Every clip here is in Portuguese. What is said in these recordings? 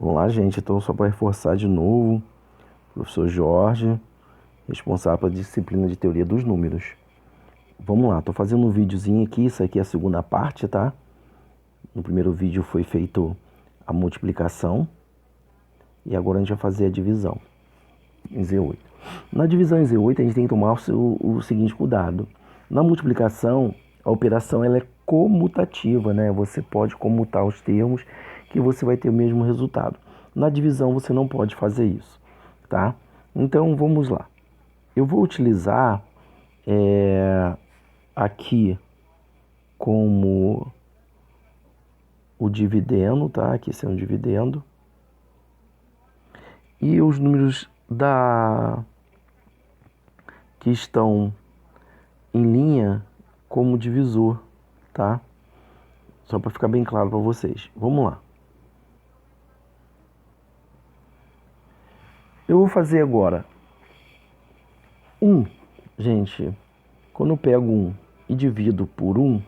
Vamos lá, gente. Então, só para reforçar de novo, professor Jorge, responsável pela disciplina de teoria dos números. Vamos lá, estou fazendo um videozinho aqui, isso aqui é a segunda parte, tá? No primeiro vídeo foi feito a multiplicação e agora a gente vai fazer a divisão em Z8. Na divisão em Z8 a gente tem que tomar o seguinte cuidado. Na multiplicação, a operação ela é comutativa, né? Você pode comutar os termos que você vai ter o mesmo resultado. Na divisão você não pode fazer isso, tá? Então vamos lá. Eu vou utilizar aqui como o dividendo, tá? Aqui esse é um dividendo. E os números que estão em linha como divisor, tá? Só para ficar bem claro para vocês. Vamos lá. Eu vou fazer agora 1. Gente, quando eu pego 1 e divido por 1,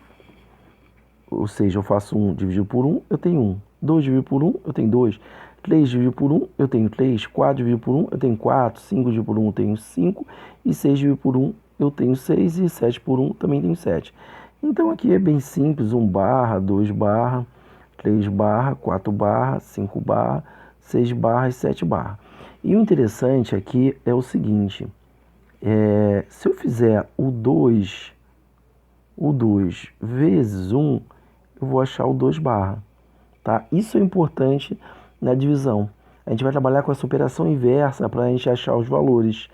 ou seja, eu faço 1 dividido por 1, eu tenho 1. 2 dividido por 1, eu tenho 2. 3 dividido por 1, eu tenho 3. 4 dividido por 1, eu tenho 4. 5 dividido por 1, eu tenho 5. E 6 dividido por 1, eu tenho 6. E 7 por 1, também tenho 7. Então aqui é bem simples. 1 barra, 2 barra, 3 barra, 4 barra, 5 barra, 6 barra e 7 barra. E o interessante aqui é o seguinte. Se eu fizer o 2 vezes 1, eu vou achar o 2 barra, tá? Isso é importante na divisão. A gente vai trabalhar com essa operação inversa para a gente achar os valores,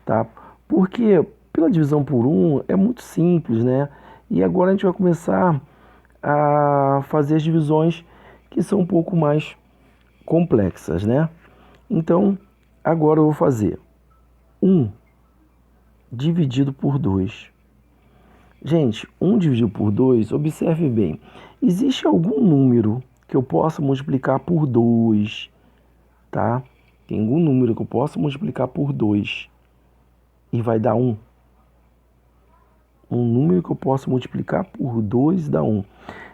tá? Porque pela divisão por 1 é muito simples, né? E agora a gente vai começar a fazer as divisões que são um pouco mais complexas, né? Então, agora eu vou fazer 1 dividido por 2. Gente, 1 dividido por 2, observe bem. Existe algum número que eu possa multiplicar por 2, tá? Tem algum número que eu possa multiplicar por 2 e vai dar 1. Um número que eu posso multiplicar por 2 dá 1.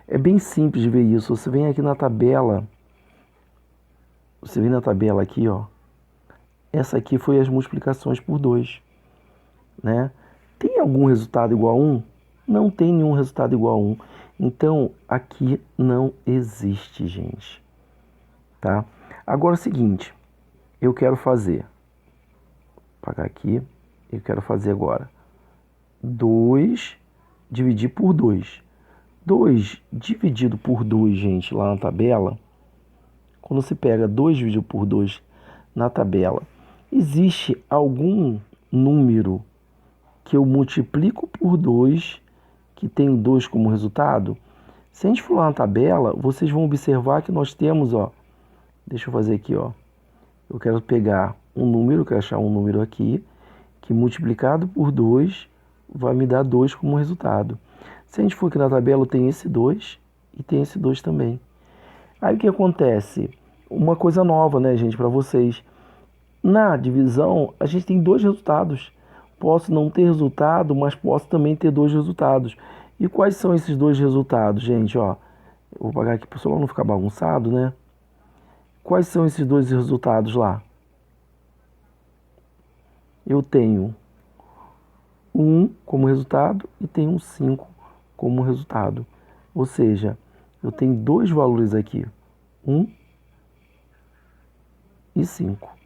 É bem simples de ver isso. Você vem aqui na tabela. Você vem na tabela aqui, ó. Essa aqui foi as multiplicações por 2, né? Tem algum resultado igual a 1? Não tem nenhum resultado igual a 1. Então, aqui não existe, gente. Tá? Agora é o seguinte. Eu quero fazer. Vou apagar aqui. Eu quero fazer agora 2 dividir por 2. 2 dividido por 2, gente, lá na tabela. Quando você pega 2 dividido por 2 na tabela, existe algum número que eu multiplico por 2, que tem 2 como resultado? Se a gente for lá na tabela, vocês vão observar que nós temos, ó, deixa eu fazer aqui, ó. Eu quero pegar um número, quero achar um número aqui, que multiplicado por 2 vai me dar 2 como resultado. Se a gente for aqui na tabela, tem esse 2 e tem esse 2 também. Aí o que acontece? Uma coisa nova, né, gente, para vocês. Na divisão, a gente tem 2 resultados. Posso não ter resultado, mas posso também ter 2 resultados. E quais são esses 2 resultados, gente? Ó, eu vou apagar aqui para o celular não ficar bagunçado, né? Quais são esses 2 resultados lá? Eu tenho 1 como resultado e tenho um 5 como resultado. Ou seja, eu tenho 2 valores aqui, 1 e 5.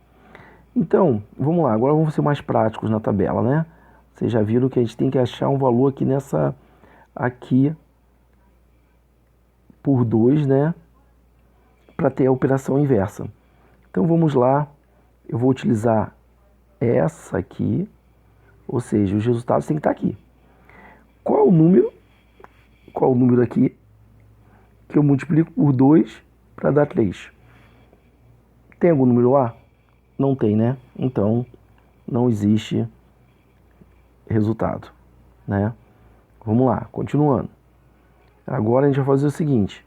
Então, vamos lá, agora vamos ser mais práticos na tabela, né? Vocês já viram que a gente tem que achar um valor aqui aqui por 2, né? Para ter a operação inversa. Então vamos lá, eu vou utilizar essa aqui, ou seja, os resultados têm que estar aqui. Qual o número aqui que eu multiplico por 2 para dar 3? Tem algum número lá? Não tem, né? Então, não existe resultado, né? Vamos lá, continuando. Agora a gente vai fazer o seguinte.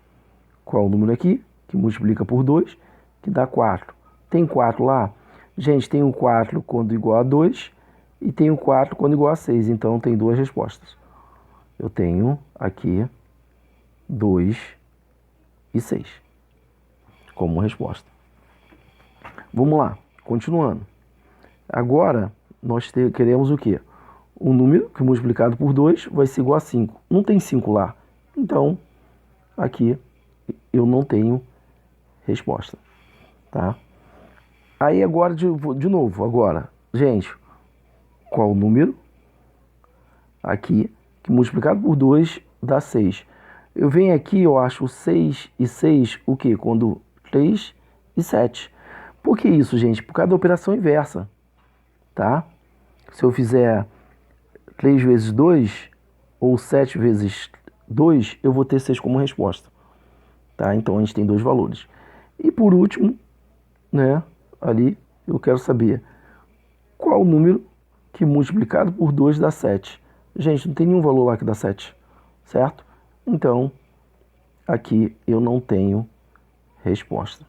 Qual o número aqui que multiplica por 2, que dá 4? Tem 4 lá? Gente, tem o 4 quando igual a 2 e tem o 4 quando igual a 6. Então, tem 2 respostas. Eu tenho aqui 2 e 6 como resposta. Vamos lá, continuando. Agora, nós queremos o quê? O número que multiplicado por 2 vai ser igual a 5. Não tem 5 lá. Então, aqui eu não tenho resposta, tá? Aí agora, de novo, agora, gente, qual o número aqui que multiplicado por 2 dá 6? Eu venho aqui, eu acho 6 e 6 o quê? Quando 3 e 7. Por que isso, gente? Por causa da operação inversa, tá? Se eu fizer 3 vezes 2 ou 7 vezes 2, eu vou ter 6 como resposta, tá? Então a gente tem dois valores. E por último, né, ali eu quero saber qual o número que multiplicado por 2 dá 7. Gente, não tem nenhum valor lá que dá 7, certo? Então, aqui eu não tenho resposta.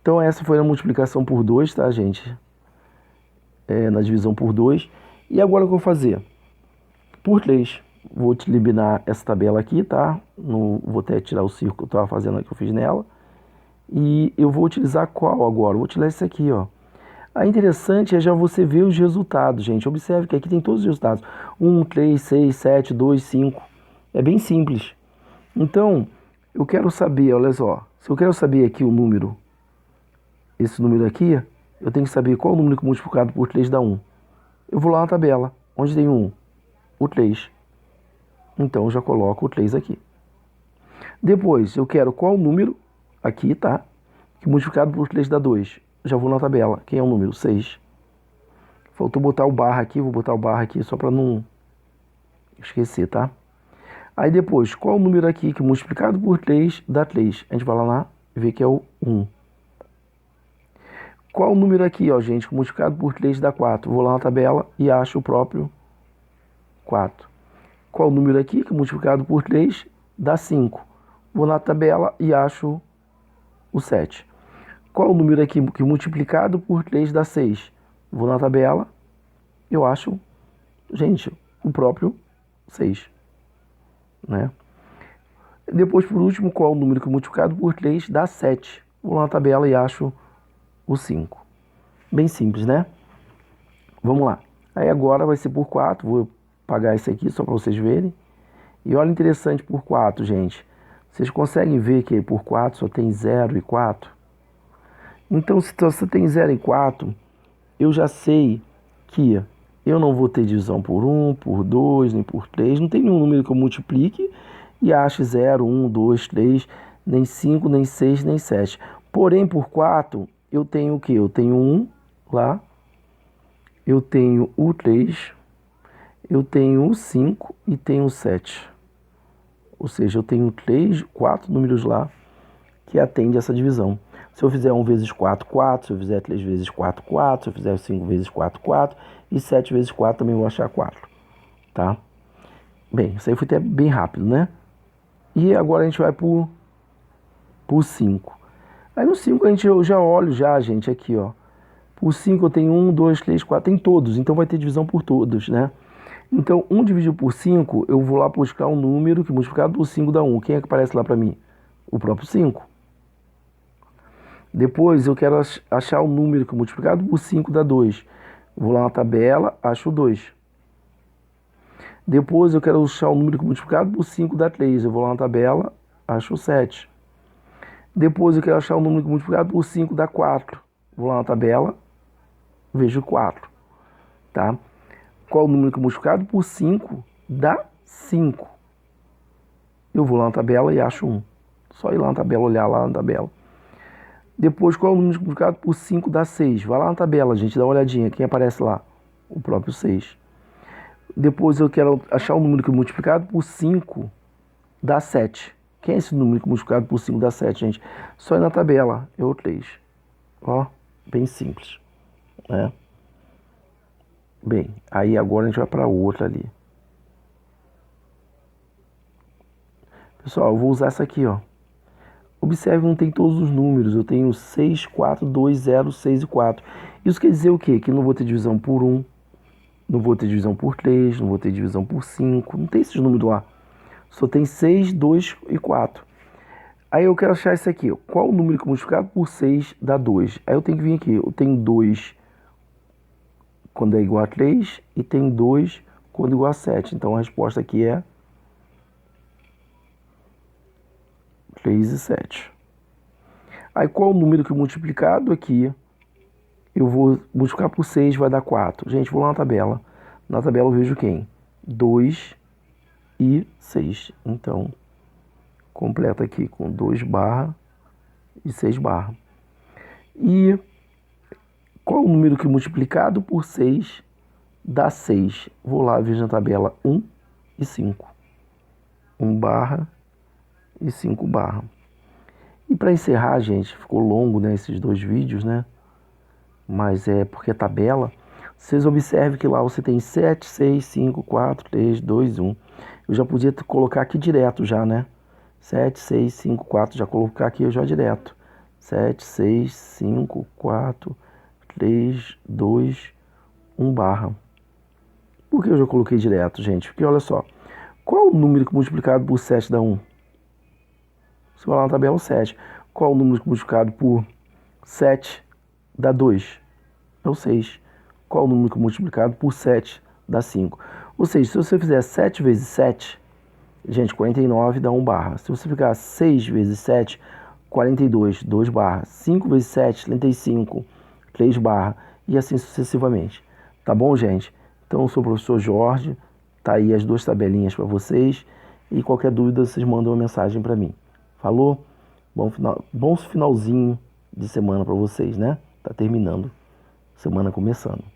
Então essa foi a multiplicação por 2, tá, gente? Na divisão por 2. E agora o que eu vou fazer? Por 3. Vou eliminar essa tabela aqui, tá? Vou até tirar o círculo que eu estava fazendo aqui, eu fiz nela. E eu vou utilizar qual agora? Vou utilizar esse aqui, ó. A interessante é já você ver os resultados, gente. Observe que aqui tem todos os resultados. 1, 3, 6, 7, 2, 5. É bem simples. Então, eu quero saber, olha só. Se eu quero saber aqui o número, esse número aqui, eu tenho que saber qual o número que multiplicado por 3 dá 1. Eu vou lá na tabela. Onde tem 1? O 3. Então, eu já coloco o 3 aqui. Depois, eu quero qual o número, aqui, tá? Que multiplicado por 3 dá 2. Já vou na tabela. Quem é o número? 6. Faltou botar o barra aqui. Vou botar o barra aqui só para não esquecer, tá? Aí depois, qual o número aqui que multiplicado por 3 dá 3? A gente vai lá e vê que é o 1. Qual o número aqui, ó, gente, que multiplicado por 3 dá 4? Vou lá na tabela e acho o próprio 4. Qual o número aqui que multiplicado por 3 dá 5? Vou na tabela e acho o 7. Qual o número aqui que multiplicado por 3 dá 6? Vou na tabela, eu acho, gente, o próprio 6. Né? Depois, por último, qual o número que multiplicado por 3 dá 7? Vou lá na tabela e acho o 5. Bem simples, né? Vamos lá. Aí agora vai ser por 4. Vou apagar isso aqui só para vocês verem. E olha interessante por 4, gente. Vocês conseguem ver que por 4 só tem 0 e 4? Então, se você tem 0 e 4, eu já sei que eu não vou ter divisão por 1, por 2, nem por 3. Não tem nenhum número que eu multiplique e ache 0, 1, 2, 3, nem 5, nem 6, nem 7. Porém, por 4, eu tenho o quê? Eu tenho 1 lá, eu tenho o 3, eu tenho o 5 e tenho o 7. Ou seja, eu tenho 4 números lá que atendem essa divisão. Se eu fizer 1 vezes 4, 4. Se eu fizer 3 vezes 4, 4. Se eu fizer 5 vezes 4, 4. E 7 vezes 4 também vou achar 4. Tá? Bem, isso aí foi até bem rápido, né? E agora a gente vai por 5. Aí no 5 eu já olho, gente, aqui, ó. Por 5 eu tenho 1, 2, 3, 4. Tem todos, então vai ter divisão por todos, né? Então, 1 dividido por 5, eu vou lá buscar um número que multiplicado por 5 dá 1. Quem é que aparece lá para mim? O próprio 5. Depois eu quero achar o número que multiplicado por 5 dá 2. Vou lá na tabela, acho o 2. Depois eu quero achar o número que multiplicado por 5 dá 3. Eu vou lá na tabela, acho o 7. Depois eu quero achar o número que multiplicado por 5 dá 4. Vou lá na tabela, vejo 4. Tá? Qual o número que multiplicado por 5 dá 5? Eu vou lá na tabela e acho 1. Só ir lá na tabela, olhar lá na tabela. Depois, qual é o número multiplicado por 5 dá 6? Vai lá na tabela, gente, dá uma olhadinha. Quem aparece lá? O próprio 6. Depois eu quero achar o número que multiplicado por 5 dá 7. Quem é esse número que multiplicado por 5 dá 7, gente? Só ir na tabela, é o 3. Ó, bem simples. Né? Bem, aí agora a gente vai para outra ali. Pessoal, eu vou usar essa aqui, ó. Observe que não tem todos os números. Eu tenho 6, 4, 2, 0, 6 e 4. Isso quer dizer o quê? Que não vou ter divisão por 1, não vou ter divisão por 3, não vou ter divisão por 5. Não tem esses números lá. Só tem 6, 2 e 4. Aí eu quero achar isso aqui. Qual o número que multiplicado por 6 dá 2? Aí eu tenho que vir aqui. Eu tenho 2 quando é igual a 3 e tem 2 quando é igual a 7. Então a resposta aqui é 3 e 7. Aí qual o número que multiplicado aqui eu vou multiplicar por 6 vai dar 4. Gente, vou lá na tabela. Na tabela eu vejo quem? 2 e 6. Então, completa aqui com 2 barra e 6 barra. E qual o número que multiplicado por 6 dá 6? Vou lá, vejo na tabela 1 e 5. 1 barra e 5 barra. E para encerrar, gente, ficou longo, né, esses dois vídeos, né? Mas é porque é tabela. Vocês observem que lá você tem 7, 6, 5, 4, 3, 2, 1. Eu já podia colocar aqui direto já, né? 7, 6, 5, 4, já colocar aqui já direto. 7, 6, 5, 4, 3, 2, 1 barra. Por que eu já coloquei direto, gente? Porque olha só. Qual o número que multiplicado por 7 dá 1? Você vai lá na tabela 7. Qual o número que multiplicado por 7 dá 2? É o 6. Qual o número que multiplicado por 7 dá 5? Ou seja, se você fizer 7 vezes 7, gente, 49 dá 1 barra. Se você ficar 6 vezes 7, 42, 2 barra. 5 vezes 7, 35, 3 barra. E assim sucessivamente. Tá bom, gente? Então, eu sou o professor Jorge. Tá aí as duas tabelinhas para vocês. E qualquer dúvida, vocês mandam uma mensagem para mim. Falou? Bom finalzinho de semana para vocês, né? Tá terminando. Semana começando.